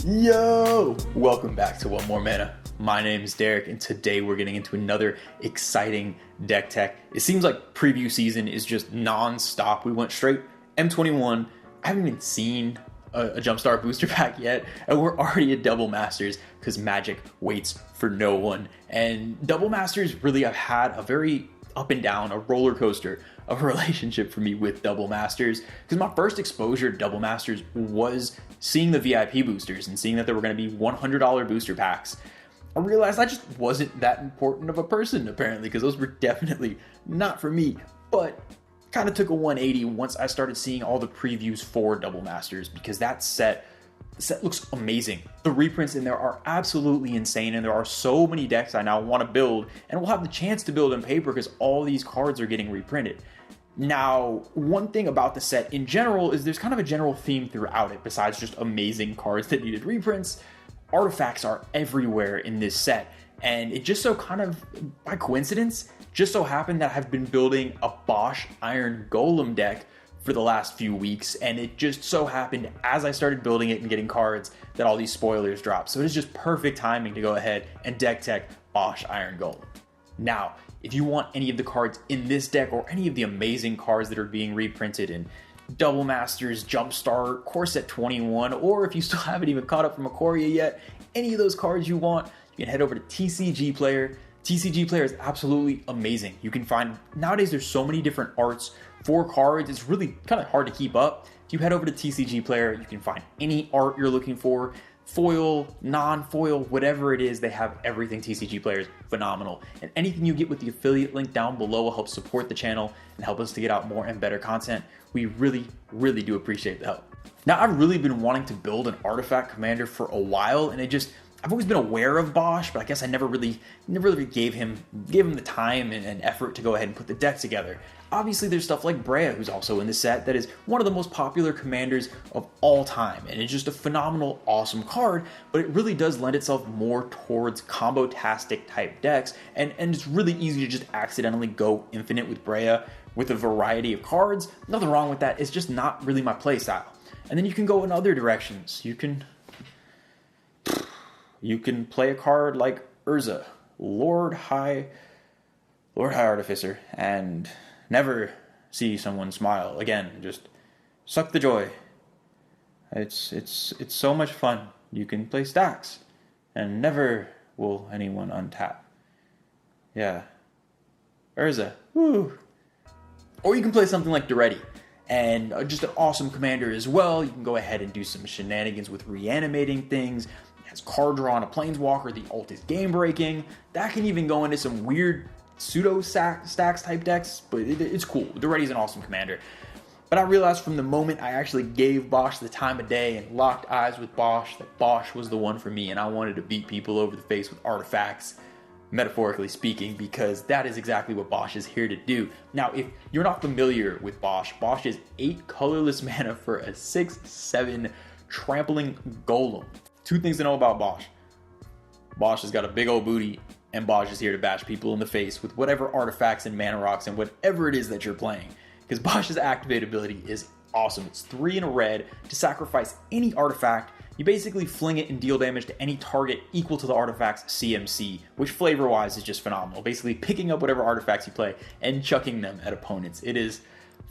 Yo! Welcome back to One More Mana. My name is Derek, and today we're getting into another exciting deck tech. It seems like preview season is just non-stop. We went straight M21. I haven't even seen a Jumpstart booster pack yet, and we're already at Double Masters because Magic waits for no one. And Double Masters really have had a very up and down, a roller coaster of a relationship for me with Double Masters, because my first exposure to Double Masters was seeing the VIP boosters and seeing that there were going to be $100 booster packs. I realized I just wasn't that important of a person, apparently, because those were definitely not for me, but kind of took a 180 once I started seeing all the previews for Double Masters, because that set looks amazing. The reprints in there are absolutely insane, and there are so many decks I now want to build, and we'll have the chance to build in paper because all these cards are getting reprinted. Now, one thing about the set in general is there's kind of a general theme throughout it. Besides just amazing cards that needed reprints, artifacts are everywhere in this set, and it just so kind of by coincidence just so happened that I've been building a Bosh Iron Golem deck for the last few weeks, and it just so happened as I started building it and getting cards that all these spoilers dropped. So it is just perfect timing to go ahead and deck tech Bosh Iron Golem. Now, if you want any of the cards in this deck or any of the amazing cards that are being reprinted in Double Masters, Jumpstart, Core Set 21, or if you still haven't even caught up from Ikoria yet, any of those cards you want, you can head over to TCG Player. TCG Player is absolutely amazing. You can find, nowadays there's so many different arts for cards, it's really kind of hard to keep up. If you head over to TCG Player, you can find any art you're looking for, foil, non-foil, whatever it is, they have everything. TCG Player is phenomenal. And anything you get with the affiliate link down below will help support the channel and help us to get out more and better content. We really, really do appreciate the help. Now, I've really been wanting to build an artifact commander for a while, and I've always been aware of Bosh, but I guess I never really gave him the time and effort to go ahead and put the deck together. Obviously, there's stuff like Brea, who's also in the set, that is one of the most popular commanders of all time, and it's just a phenomenal, awesome card, but it really does lend itself more towards combo-tastic type decks, and it's really easy to just accidentally go infinite with Brea with a variety of cards. Nothing wrong with that, it's just not really my playstyle. And then you can go in other directions. You can play a card like Urza, Lord High Artificer, and never see someone smile again. Just suck the joy. It's so much fun. You can play stacks, and never will anyone untap. Yeah, Urza, woo. Or you can play something like Duretti, and just an awesome commander as well. You can go ahead and do some shenanigans with reanimating things. Has card draw on a Planeswalker, the ult is game breaking. That can even go into some weird pseudo stacks type decks, but it's cool. Duretti's an awesome commander. But I realized from the moment I actually gave Bosh the time of day and locked eyes with Bosh that Bosh was the one for me, and I wanted to beat people over the face with artifacts, metaphorically speaking, because that is exactly what Bosh is here to do. Now, if you're not familiar with Bosh, Bosh is 8 colorless mana for a 6/7 trampling golem. Two things to know about Bosh. Bosh has got a big old booty, and Bosh is here to bash people in the face with whatever artifacts and mana rocks and whatever it is that you're playing. Because Bosh's activate ability is awesome. It's 3 in a red to sacrifice any artifact. You basically fling it and deal damage to any target equal to the artifact's CMC, which flavor-wise is just phenomenal. Basically picking up whatever artifacts you play and chucking them at opponents. It is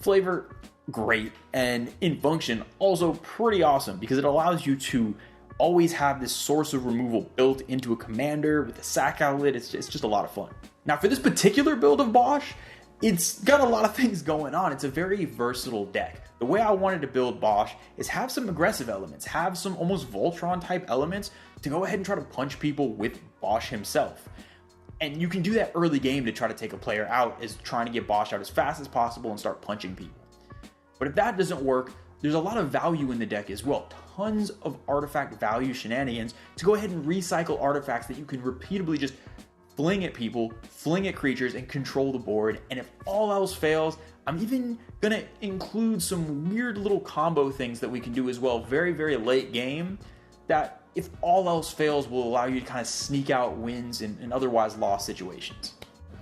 flavor great, and in function also pretty awesome because it allows you to always have this source of removal built into a commander with a sack outlet. It's just a lot of fun. Now, for this particular build of Bosh, it's got a lot of things going on. It's a very versatile deck. The way I wanted to build Bosh is have some aggressive elements, have some almost Voltron type elements to go ahead and try to punch people with Bosh himself. And you can do that early game to try to take a player out, is trying to get Bosh out as fast as possible and start punching people. But if that doesn't work, there's a lot of value in the deck as well. Tons of artifact value shenanigans to go ahead and recycle artifacts that you can repeatedly just fling at people, fling at creatures, and control the board. And if all else fails, I'm even gonna include some weird little combo things that we can do as well, very, very late game, that if all else fails will allow you to kind of sneak out wins in otherwise lost situations.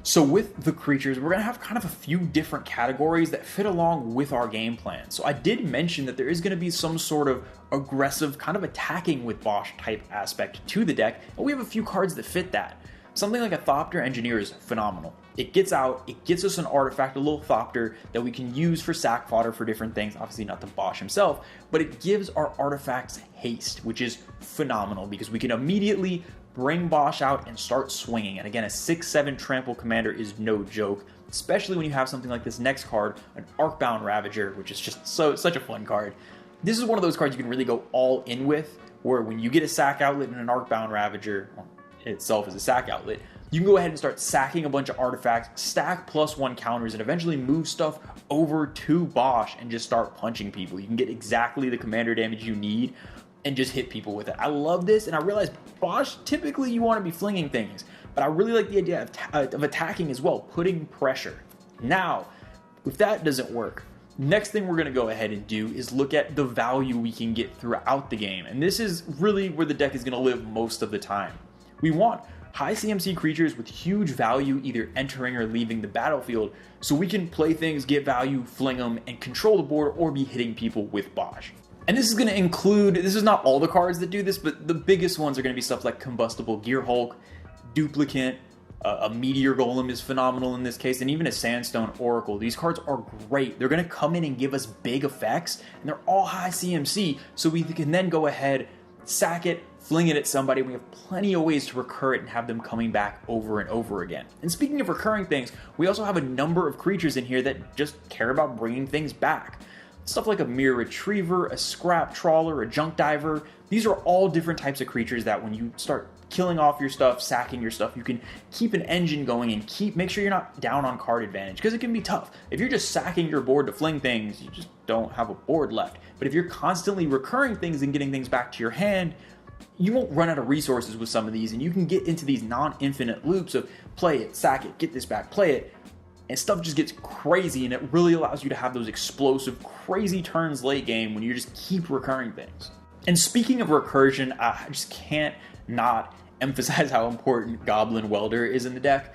So with the creatures, we're going to have kind of a few different categories that fit along with our game plan. So I did mention that there is going to be some sort of aggressive, kind of attacking with Bosh type aspect to the deck, and we have a few cards that fit that. Something like a Thopter Engineer is phenomenal. It gets out, it gets us an artifact, a little Thopter that we can use for sack fodder for different things, obviously not the Bosh himself, but it gives our artifacts haste, which is phenomenal because we can immediately bring Bosh out and start swinging. And again, a 6/7 trample commander is no joke, especially when you have something like this next card, an Arcbound Ravager, which is just such a fun card. This is one of those cards you can really go all in with, where when you get a sack outlet and an Arcbound Ravager, well, itself is a sack outlet, you can go ahead and start sacking a bunch of artifacts, stack +1 counters, and eventually move stuff over to Bosh and just start punching people. You can get exactly the commander damage you need and just hit people with it. I love this, and I realize Bosh, typically you want to be flinging things, but I really like the idea of attacking as well, putting pressure. Now, if that doesn't work, next thing we're going to go ahead and do is look at the value we can get throughout the game, and this is really where the deck is going to live most of the time. We want high CMC creatures with huge value either entering or leaving the battlefield, so we can play things, get value, fling them, and control the board or be hitting people with Bosh. And this is going to include, this is not all the cards that do this, but the biggest ones are going to be stuff like Combustible Gear Hulk, Duplicant, a Meteor Golem is phenomenal in this case, and even a Sandstone Oracle. These cards are great. They're going to come in and give us big effects, and they're all high CMC, so we can then go ahead, sack it, fling it at somebody. We have plenty of ways to recur it and have them coming back over and over again. And speaking of recurring things, we also have a number of creatures in here that just care about bringing things back. Stuff like a Mirror Retriever, a Scrap Trawler, a Junk Diver. These are all different types of creatures that when you start killing off your stuff, sacking your stuff, you can keep an engine going and make sure you're not down on card advantage, because it can be tough. If you're just sacking your board to fling things, you just don't have a board left. But if you're constantly recurring things and getting things back to your hand, you won't run out of resources with some of these, and you can get into these non-infinite loops of play it, sack it, get this back, play it, and stuff just gets crazy, and it really allows you to have those explosive, crazy turns late game when you just keep recurring things. And speaking of recursion, I just can't not emphasize how important Goblin Welder is in the deck.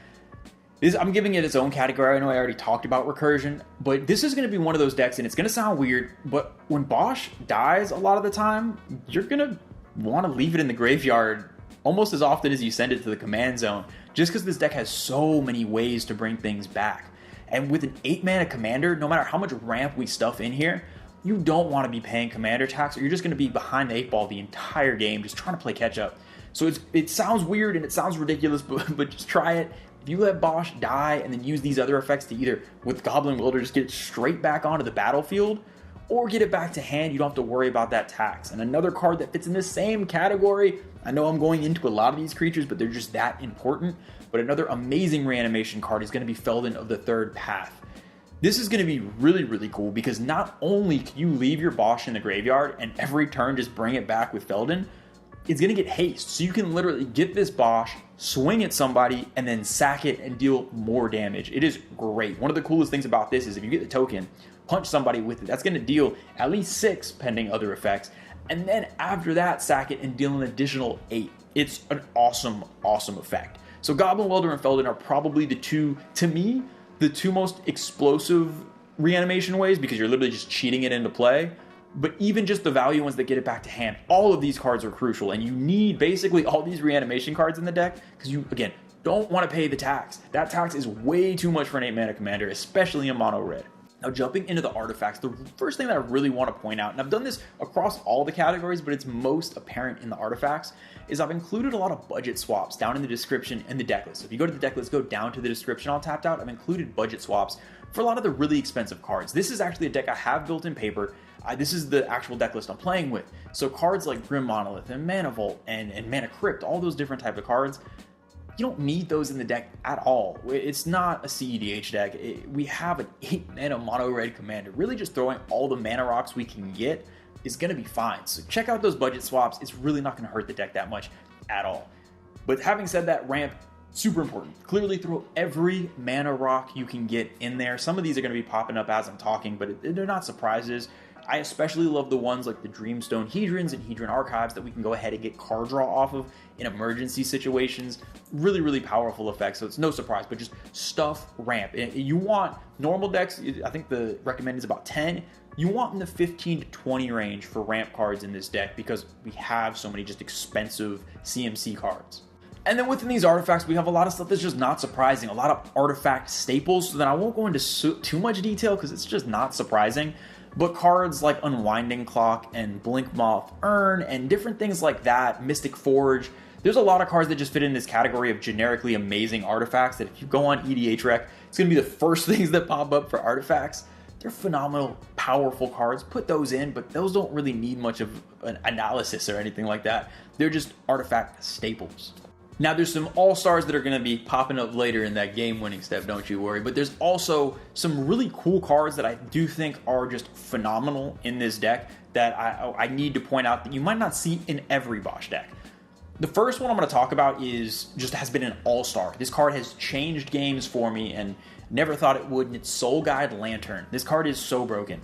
I'm giving it its own category. I know I already talked about recursion, but this is going to be one of those decks, and it's going to sound weird, but when Bosh dies a lot of the time, you're going to want to leave it in the graveyard almost as often as you send it to the command zone, just because this deck has so many ways to bring things back. And with an 8-mana commander, no matter how much ramp we stuff in here, you don't want to be paying commander tax, or you're just going to be behind the 8 ball the entire game, just trying to play catch up. So it sounds weird and it sounds ridiculous, but just try it. If you let Bosh die and then use these other effects to either, with Goblin Welder, just get it straight back onto the battlefield, or get it back to hand, you don't have to worry about that tax. And another card that fits in the same category, I know I'm going into a lot of these creatures, but they're just that important, but another amazing reanimation card is going to be Felden of the Third Path. This is going to be really, really cool, because not only can you leave your Bosh in the graveyard and every turn just bring it back with Felden, it's going to get haste. So you can literally get this Bosh, swing at somebody, and then sack it and deal more damage. It is great. One of the coolest things about this is if you get the token, punch somebody with it, that's going to deal at least 6 pending other effects. And then after that, sack it and deal an additional 8. It's an awesome, awesome effect. So Goblin Welder and Felden are probably the two most explosive reanimation ways, because you're literally just cheating it into play. But even just the value ones that get it back to hand, all of these cards are crucial, and you need basically all these reanimation cards in the deck, because you, again, don't want to pay the tax. That tax is way too much for an 8-mana commander, especially in mono red. Now, jumping into the artifacts, the first thing that I really want to point out, and I've done this across all the categories, but it's most apparent in the artifacts, is I've included a lot of budget swaps down in the description and the deck list. So if you go to the deck list, go down to the description all tapped out, I've included budget swaps for a lot of the really expensive cards. This is actually a deck I have built in paper. This is the actual deck list I'm playing with. So cards like Grim Monolith and Mana Vault and Mana Crypt, all those different types of cards, you don't need those in the deck at all. It's not a CEDH deck. We have an 8-mana mono red commander. Really just throwing all the mana rocks we can get is going to be fine. So check out those budget swaps. It's really not going to hurt the deck that much at all. But having said that, ramp, super important. Clearly throw every mana rock you can get in there. Some of these are going to be popping up as I'm talking, but they're not surprises. I especially love the ones like the Dreamstone Hedrons and Hedron Archives that we can go ahead and get card draw off of in emergency situations. Really, really powerful effects, so it's no surprise, but just stuff ramp. You want normal decks, I think the recommended is about 10. You want in the 15 to 20 range for ramp cards in this deck because we have so many just expensive CMC cards. And then within these artifacts, we have a lot of stuff that's just not surprising, a lot of artifact staples, so then I won't go into too much detail because it's just not surprising. But cards like Unwinding Clock and Blink Moth Urn and different things like that, Mystic Forge, there's a lot of cards that just fit in this category of generically amazing artifacts that if you go on EDH Rec, it's going to be the first things that pop up for artifacts. They're phenomenal, powerful cards. Put those in, but those don't really need much of an analysis or anything like that. They're just artifact staples. Now, there's some all-stars that are going to be popping up later in that game-winning step, don't you worry. But there's also some really cool cards that I do think are just phenomenal in this deck that I need to point out that you might not see in every Bosh deck. The first one I'm going to talk about has been an all-star. This card has changed games for me and never thought it would, and it's Soul Guide Lantern. This card is so broken.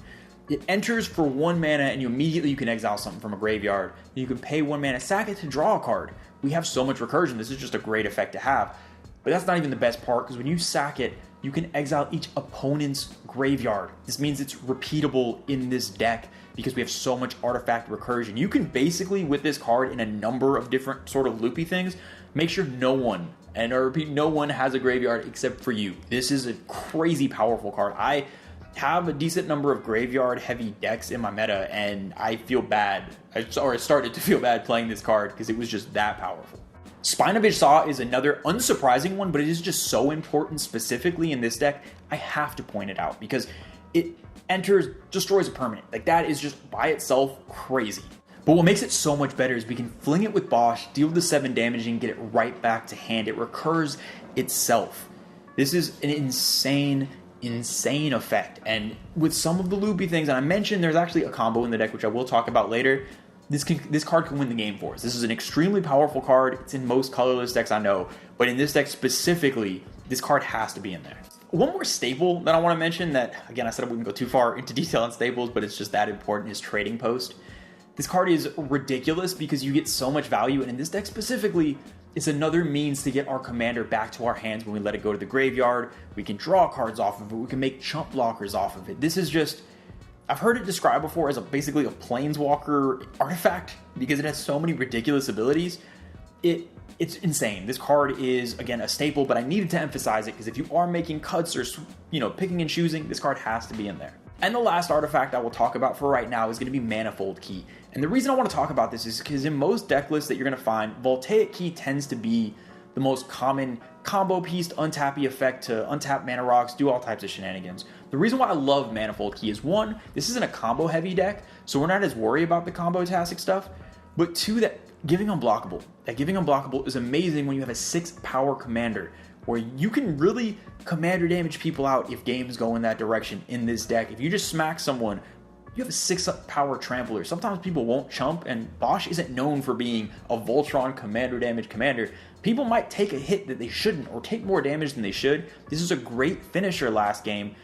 It enters for 1 mana, and you can exile something from a graveyard. You can pay 1 mana, sack it to draw a card. We have so much recursion. This is just a great effect to have. But that's not even the best part, because when you sack it, you can exile each opponent's graveyard. This means it's repeatable in this deck because we have so much artifact recursion. You can basically, with this card in a number of different sort of loopy things, make sure no one has a graveyard except for you. This is a crazy powerful card. I have a decent number of graveyard heavy decks in my meta, and I feel bad, I started to feel bad playing this card because it was just that powerful. Spine of Ishsaw is another unsurprising one, but it is just so important specifically in this deck, I have to point it out because it enters, destroys a permanent. Like, that is just by itself crazy. But what makes it so much better is we can fling it with Bosh, deal the 7 damage, and get it right back to hand. It recurs itself. This is an insane effect. And with some of the loopy things, and I mentioned there's actually a combo in the deck, which I will talk about later, this card can win the game for us. This is an extremely powerful card. It's in most colorless decks, I know. But in this deck specifically, this card has to be in there. One more staple that I want to mention that, again, I said I wouldn't go too far into detail on staples, but it's just that important, is Trading Post. This card is ridiculous because you get so much value, and in this deck specifically, it's another means to get our commander back to our hands when we let it go to the graveyard. We can draw cards off of it. We can make chump blockers off of it. This is just, I've heard it described before as basically a Planeswalker artifact because it has so many ridiculous abilities. It's insane. This card is, again, a staple, but I needed to emphasize it because if you are making cuts or, picking and choosing, this card has to be in there. And the last artifact I will talk about for right now is going to be Manifold Key. And the reason I want to talk about this is because in most deck lists that you're going to find, Voltaic Key tends to be the most common combo piece, untappy effect to untap mana rocks, do all types of shenanigans. The reason why I love Manifold Key is, 1, this isn't a combo heavy deck, so we're not as worried about the combo-tastic stuff, but 2, that giving unblockable is amazing when you have a 6 power commander, where you can really commander damage people out if games go in that direction in this deck. If you just smack someone, you have a 6 power trampler. Sometimes people won't chump, and Bosh isn't known for being a Voltron commander damage commander. People might take a hit that they shouldn't, or take more damage than they should. This is a great finisher last game.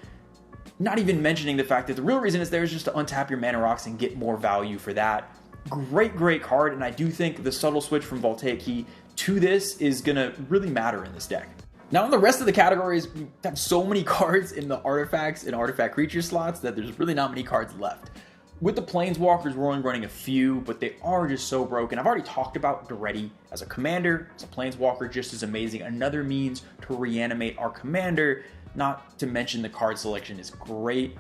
Not even mentioning the fact that the real reason it's there is just to untap your mana rocks and get more value for that. Great card, and I do think the subtle switch from Voltaic Key to this is going to really matter in this deck. Now, in the rest of the categories, we have so many cards in the artifacts and artifact creature slots that there's really not many cards left. With the Planeswalkers, we're only running a few, but they are just so broken. I've already talked about Duretti as a commander, as a Planeswalker, just as amazing. Another means to reanimate our commander, not to mention the card selection is great.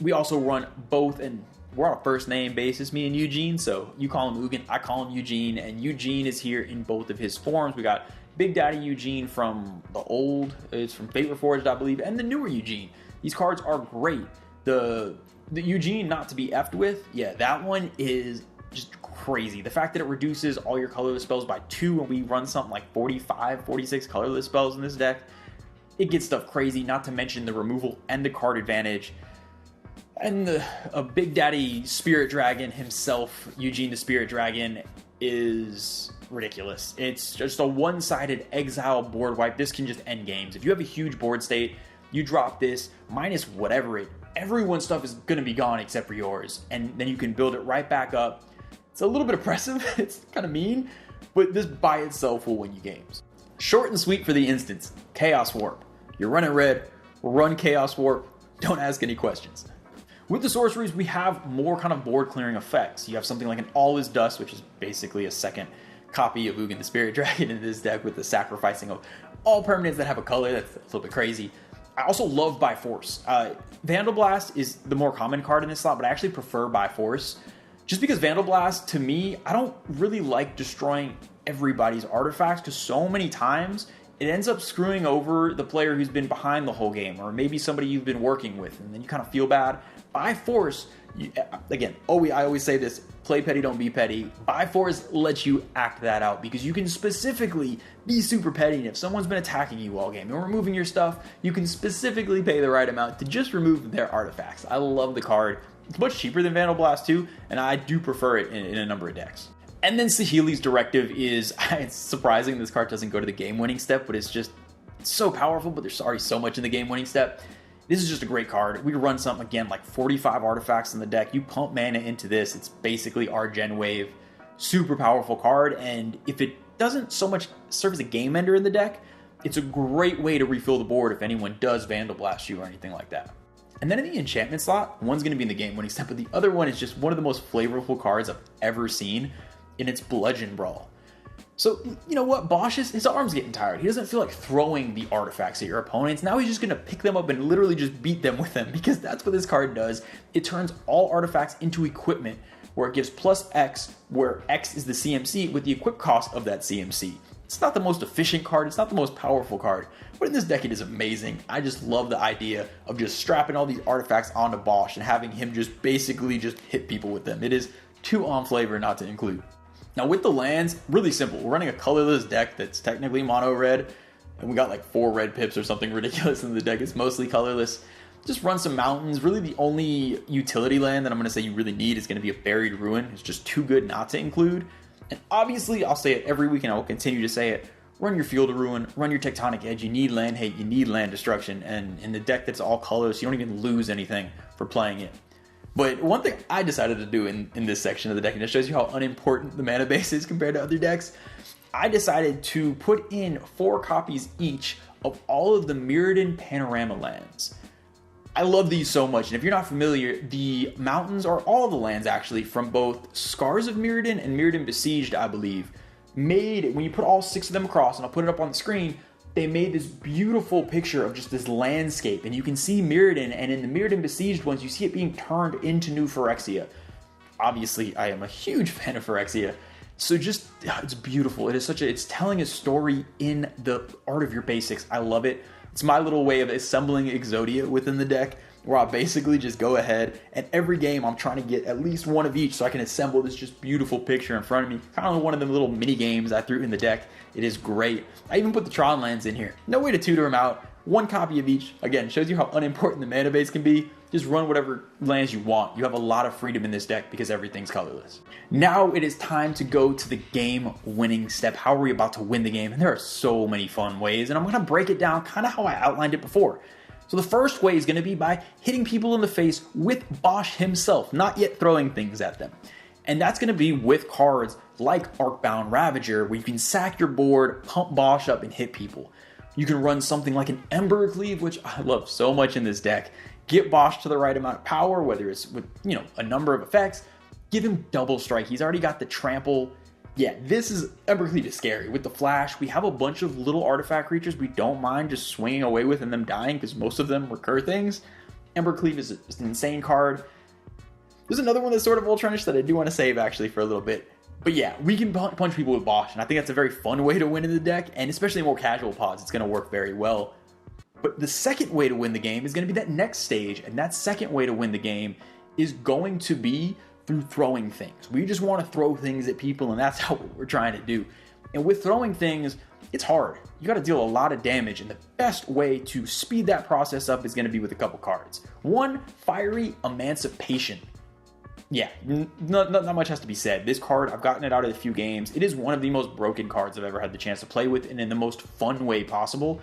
We also run both, and we're on a first name basis, me and Eugene, so you call him Ugin, I call him Eugene, and Eugene is here in both of his forms. We got Big Daddy Eugene from it's from Fate Reforged, I believe, and the newer Eugene. These cards are great. The Eugene not to be effed with, yeah, that one is just crazy. The fact that it reduces all your colorless spells by 2 and we run something like 45, 46 colorless spells in this deck, it gets stuff crazy, not to mention the removal and the card advantage. And a Big Daddy Spirit Dragon himself, Eugene the Spirit Dragon, is ridiculous. It's just a one-sided exile board wipe. This can just end games. If you have a huge board state, you drop this, minus whatever it everyone's stuff is going to be gone except for yours. And then you can build it right back up. It's a little bit oppressive. It's kind of mean, but this by itself will win you games. Short and sweet for the instance. Chaos Warp. You're running red, run Chaos Warp. Don't ask any questions. With the sorceries, we have more kind of board clearing effects. You have something like an All is Dust, which is basically a second copy of Ugin the Spirit Dragon in this deck with the sacrificing of all permanents that have a color. That's a little bit crazy. I also love By Force. Vandal Blast is the more common card in this slot, but I actually prefer By Force. Just because Vandal Blast, to me, I don't really like destroying everybody's artifacts, because so many times it ends up screwing over the player who's been behind the whole game, or maybe somebody you've been working with, and then you kind of feel bad. By Force, I always say this, play petty, don't be petty. By Force lets you act that out, because you can specifically be super petty, and if someone's been attacking you all game and removing your stuff, you can specifically pay the right amount to just remove their artifacts. I love the card. It's much cheaper than Vandal Blast too, and I do prefer it in a number of decks. And then Saheeli's Directive is, it's surprising this card doesn't go to the game-winning step, but it's just so powerful, but there's already so much in the game-winning step. This is just a great card. We run something, again, like 45 artifacts in the deck. You pump mana into this, it's basically our Gen Wave. Super powerful card, and if it doesn't so much serve as a game ender in the deck, it's a great way to refill the board if anyone does Vandal Blast you or anything like that. And then in the enchantment slot, one's going to be in the game-winning step, but the other one is just one of the most flavorful cards I've ever seen, and it's Bludgeon Brawl. So, you know what? Bosh, his arm's getting tired. He doesn't feel like throwing the artifacts at your opponents. Now he's just going to pick them up and literally just beat them with them, because that's what this card does. It turns all artifacts into equipment, where it gives plus X, where X is the CMC with the equip cost of that CMC. It's not the most efficient card, it's not the most powerful card, but in this deck it is amazing. I just love the idea of just strapping all these artifacts onto Bosh and having him just basically just hit people with them. It is too on flavor not to include. Now with the lands, really simple. We're running a colorless deck that's technically mono red, and we got like 4 red pips or something ridiculous in the deck. It's mostly colorless. Just run some mountains. Really the only utility land that I'm going to say you really need is going to be a Buried Ruin. It's just too good not to include. And obviously, I'll say it every week and I will continue to say it, run your Field of Ruin, run your Tectonic Edge. You need land hate, you need land destruction, and in the deck that's all colors, you don't even lose anything for playing it. But one thing I decided to do in this section of the deck, and it shows you how unimportant the mana base is compared to other decks, I decided to put in 4 copies each of all of the Mirrodin Panorama lands. I love these so much, and if you're not familiar, the mountains are all the lands actually from both Scars of Mirrodin and Mirrodin Besieged, I believe, made, when you put all 6 of them across, and I'll put it up on the screen, they made this beautiful picture of just this landscape, and you can see Mirrodin, and in the Mirrodin Besieged ones, you see it being turned into New Phyrexia. Obviously, I am a huge fan of Phyrexia, so just, it's beautiful. It's telling a story in the art of your basics. I love it. It's my little way of assembling Exodia within the deck, where I basically just go ahead and every game I'm trying to get at least one of each so I can assemble this just beautiful picture in front of me. Kind of one of them little mini games I threw in the deck. It is great. I even put the Tron lands in here. No way to tutor them out. 1 copy of each. Again, shows you how unimportant the mana base can be. Just run whatever lands you want. You have a lot of freedom in this deck because everything's colorless. Now it is time to go to the game-winning step. How are we about to win the game? And there are so many fun ways, and I'm going to break it down kind of how I outlined it before. So the first way is going to be by hitting people in the face with Bosh himself, not yet throwing things at them. And that's going to be with cards like Arcbound Ravager, where you can sack your board, pump Bosh up, and hit people. You can run something like an Ember Cleave, which I love so much in this deck. Get Bosh to the right amount of power, whether it's with, a number of effects. Give him double strike. He's already got the trample. Yeah, this is, Ember Cleave is scary. With the flash, we have a bunch of little artifact creatures we don't mind just swinging away with and them dying, because most of them recur things. Ember Cleave is an insane card. There's another one that's sort of Ultranish that I do want to save actually for a little bit. But yeah, we can punch people with Bosh, and I think that's a very fun way to win in the deck, and especially in more casual pods, it's going to work very well. But the second way to win the game is going to be that next stage, and that second way to win the game is going to be through throwing things. We just want to throw things at people, and that's what we're trying to do. And with throwing things, it's hard. You got to deal a lot of damage, and the best way to speed that process up is going to be with a couple cards. 1, Fiery Emancipation. Yeah, not much has to be said. This card, I've gotten it out of a few games. It is one of the most broken cards I've ever had the chance to play with, and in the most fun way possible.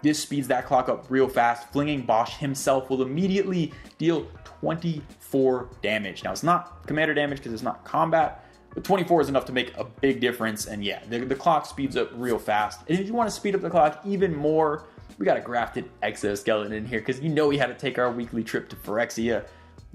This speeds that clock up real fast. Flinging Bosh himself will immediately deal 24 damage. Now, it's not commander damage because it's not combat, but 24 is enough to make a big difference. And yeah, the clock speeds up real fast. And if you want to speed up the clock even more, we got a grafted exoskeleton in here because you know we had to take our weekly trip to Phyrexia.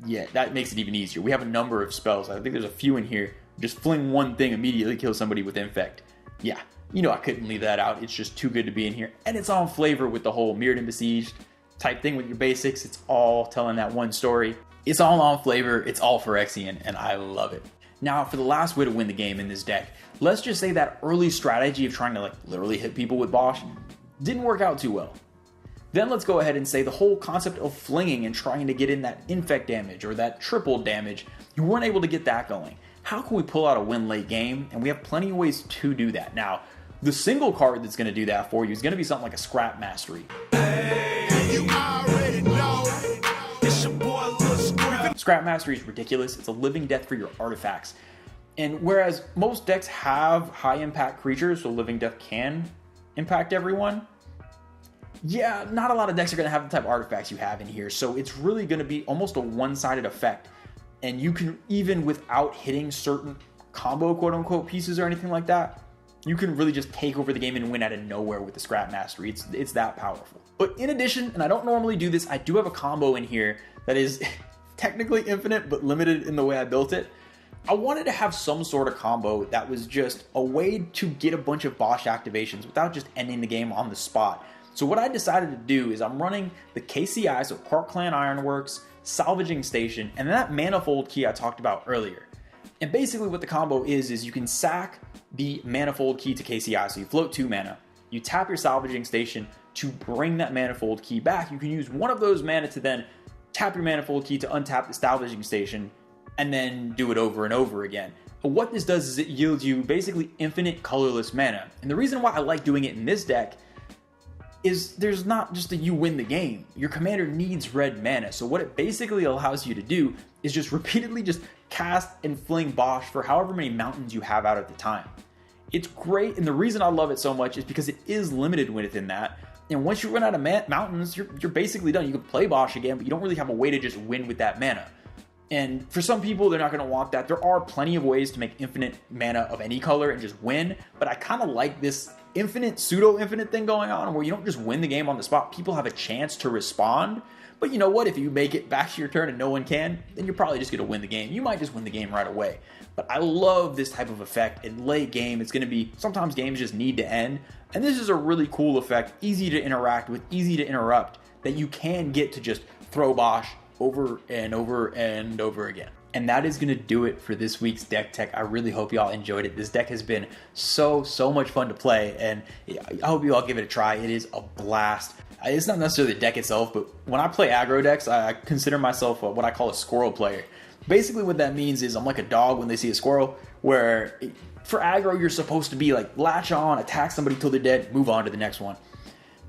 Yeah, that makes it even easier. We have a number of spells. I think there's a few in here. Just fling one thing, immediately kill somebody with Infect. Yeah, you know I couldn't leave that out. It's just too good to be in here. And it's on flavor with the whole Mirrored and Besieged type thing with your basics. It's all telling that one story. It's all on flavor. It's all Phyrexian, and I love it. Now, for the last way to win the game in this deck, let's just say that early strategy of trying to like literally hit people with Bosh didn't work out too well. Then let's go ahead and say the whole concept of flinging and trying to get in that infect damage or that triple damage, you weren't able to get that going. How can we pull out a win late game? And we have plenty of ways to do that. Now, the single card that's going to do that for you is going to be something like a Scrap Mastery. Hey, you already know. It's your boy, Scrap Mastery is ridiculous. It's a living death for your artifacts. And whereas most decks have high impact creatures, so living death can impact everyone, yeah, not a lot of decks are going to have the type of artifacts you have in here. So it's really going to be almost a one-sided effect. And you can, even without hitting certain combo quote-unquote pieces or anything like that, you can really just take over the game and win out of nowhere with the Scrap Mastery. It's that powerful. But in addition, and I don't normally do this, I do have a combo in here that is technically infinite but limited in the way I built it. I wanted to have some sort of combo that was just a way to get a bunch of Bosh activations without just ending the game on the spot. So what I decided to do is I'm running the KCI, so Park Clan Ironworks, Salvaging Station, and that Manifold key I talked about earlier. And basically what the combo is you can sack the Manifold key to KCI, so you float 2 mana, you tap your Salvaging Station to bring that Manifold key back. You can use one of those mana to then tap your Manifold key to untap the Salvaging Station, and then do it over and over again. But what this does is it yields you basically infinite colorless mana. And the reason why I like doing it in this deck is there's not just a you win the game. Your commander needs red mana. So what it basically allows you to do is just repeatedly just cast and fling Bosh for however many mountains you have out at the time. It's great, and the reason I love it so much is because it is limited within that. And once you run out of mountains, you're basically done. You can play Bosh again, but you don't really have a way to just win with that mana. And for some people, they're not going to want that. There are plenty of ways to make infinite mana of any color and just win, but I kind of like this infinite, pseudo-infinite thing going on where you don't just win the game on the spot. People have a chance to respond, but you know what? If you make it back to your turn and no one can, then you're probably just going to win the game. You might just win the game right away. But I love this type of effect. In late game, it's going to be, sometimes games just need to end, and this is a really cool effect, easy to interact with, easy to interrupt, that you can get to just throw Bosh over and over and over again. And that is going to do it for this week's deck tech. I really hope y'all enjoyed it. This deck has been so much fun to play, and I hope you all give it a try. It is a blast. It's not necessarily the deck itself, but when I play aggro decks, I consider myself what I call a squirrel player. Basically what that means is I'm like a dog when they see a squirrel, where for aggro you're supposed to be like latch on, attack somebody till they're dead, move on to the next one.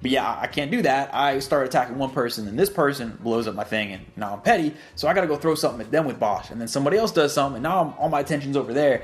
But yeah, I can't do that. I start attacking one person, and this person blows up my thing, and now I'm petty, so I gotta go throw something at them with Bosh, and then somebody else does something, and now all my attention's over there.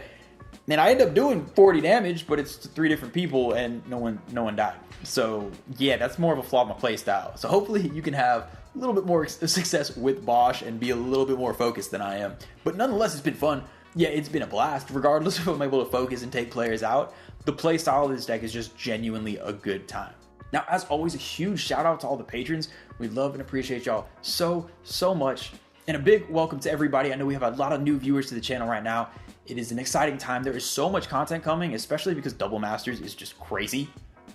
And I end up doing 40 damage, but it's 3 different people, and no one died. So yeah, that's more of a flaw in my play style. So hopefully you can have a little bit more success with Bosh and be a little bit more focused than I am. But nonetheless, it's been fun. Yeah, it's been a blast. Regardless if I'm able to focus and take players out, the play style of this deck is just genuinely a good time. Now, as always, a huge shout out to all the patrons. We love and appreciate y'all so much. And a big welcome to everybody. I know we have a lot of new viewers to the channel right now. It is an exciting time. There is so much content coming, especially because Double Masters is just crazy.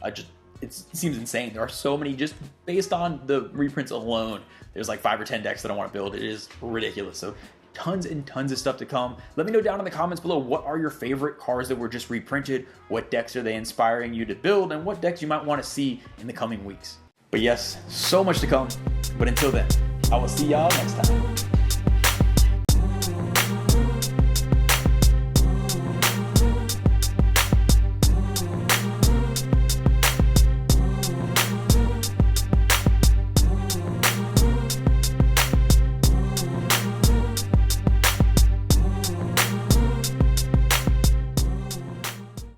It seems insane. There are so many, just based on the reprints alone, there's like 5 or 10 decks that I want to build. It is ridiculous. So tons and tons of stuff to come. Let me know down in the comments below, what are your favorite cards that were just reprinted? What decks are they inspiring you to build? And what decks you might want to see in the coming weeks? But yes, so much to come. But until then, I will see y'all next time.